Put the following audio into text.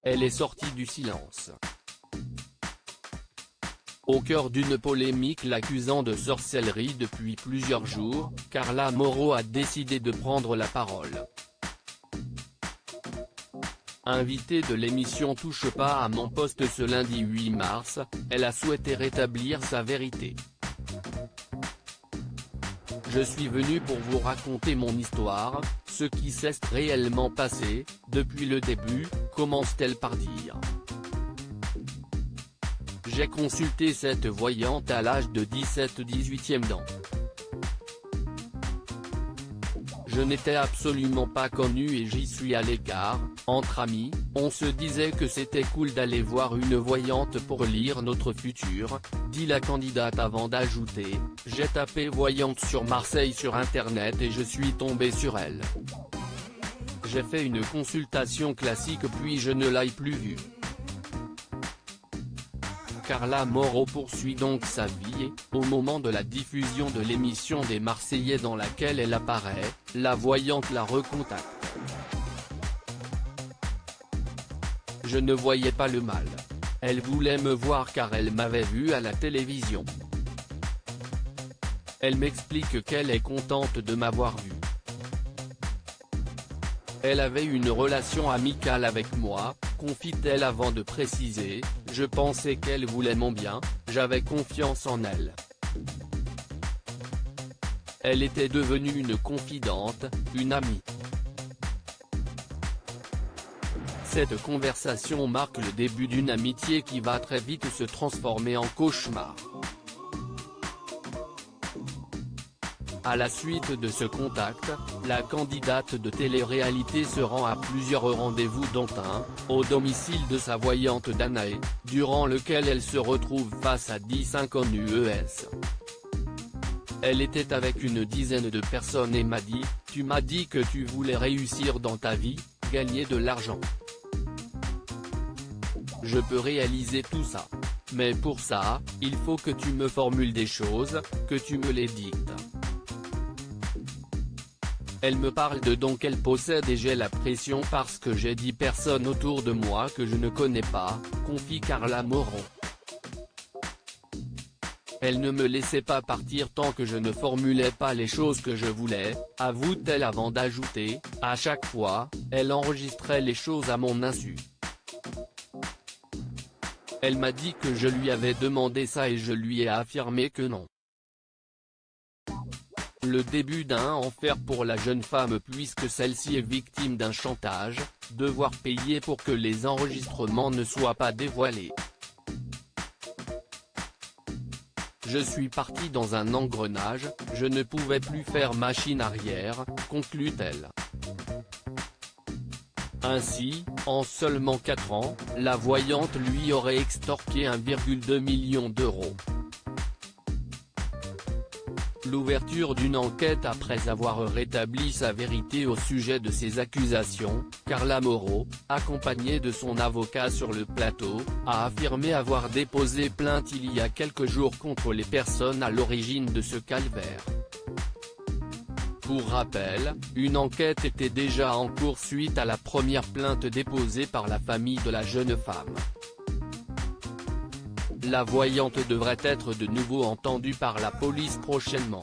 elle est sortie du silence. Au cœur d'une polémique l'accusant de sorcellerie depuis plusieurs jours, Carla Mauro a décidé de prendre la parole. Invitée de l'émission Touche pas à mon poste ce lundi 8 mars, elle a souhaité rétablir sa vérité. Je suis venue pour vous raconter mon histoire, ce qui s'est réellement passé, depuis le début, commence-t-elle par dire. J'ai consulté cette voyante à l'âge de 17-18e ans. Je n'étais absolument pas connue et j'y suis à l'écart, entre amis, on se disait que c'était cool d'aller voir une voyante pour lire notre futur, dit la candidate avant d'ajouter, j'ai tapé voyante sur Marseille sur internet et je suis tombé sur elle. J'ai fait une consultation classique puis je ne l'ai plus vue. Carla Mauro poursuit donc sa vie et, au moment de la diffusion de l'émission des Marseillais dans laquelle elle apparaît, la voyante la recontacte. Je ne voyais pas le mal. Elle voulait me voir car elle m'avait vu à la télévision. Elle m'explique qu'elle est contente de m'avoir vu. Elle avait une relation amicale avec moi, confie-t-elle avant de préciser, je pensais qu'elle voulait mon bien, j'avais confiance en elle. Elle était devenue une confidente, une amie. Cette conversation marque le début d'une amitié qui va très vite se transformer en cauchemar. À la suite de ce contact, la candidate de télé-réalité se rend à plusieurs rendez-vous dont un, au domicile de sa voyante Danae, durant lequel elle se retrouve face à 10 inconnus ES. Elle était avec une dizaine de personnes et m'a dit, tu m'as dit que tu voulais réussir dans ta vie, gagner de l'argent. Je peux réaliser tout ça. Mais pour ça, il faut que tu me formules des choses, que tu me les dictes. Elle me parle de dons qu'elle possède et j'ai la pression parce que j'ai 10 personnes autour de moi que je ne connais pas, confie Carla Mauro. Elle ne me laissait pas partir tant que je ne formulais pas les choses que je voulais, avoue-t-elle avant d'ajouter, à chaque fois, elle enregistrait les choses à mon insu. Elle m'a dit que je lui avais demandé ça et je lui ai affirmé que non. Le début d'un enfer pour la jeune femme puisque celle-ci est victime d'un chantage, devoir payer pour que les enregistrements ne soient pas dévoilés. Je suis partie dans un engrenage, je ne pouvais plus faire machine arrière, conclut-elle. Ainsi, en seulement 4 ans, la voyante lui aurait extorqué 1,2 million d'euros. L'ouverture d'une enquête après avoir rétabli sa vérité au sujet de ces accusations, Carla Mauro, accompagnée de son avocat sur le plateau, a affirmé avoir déposé plainte il y a quelques jours contre les personnes à l'origine de ce calvaire. Pour rappel, une enquête était déjà en cours suite à la première plainte déposée par la famille de la jeune femme. La voyante devrait être de nouveau entendue par la police prochainement.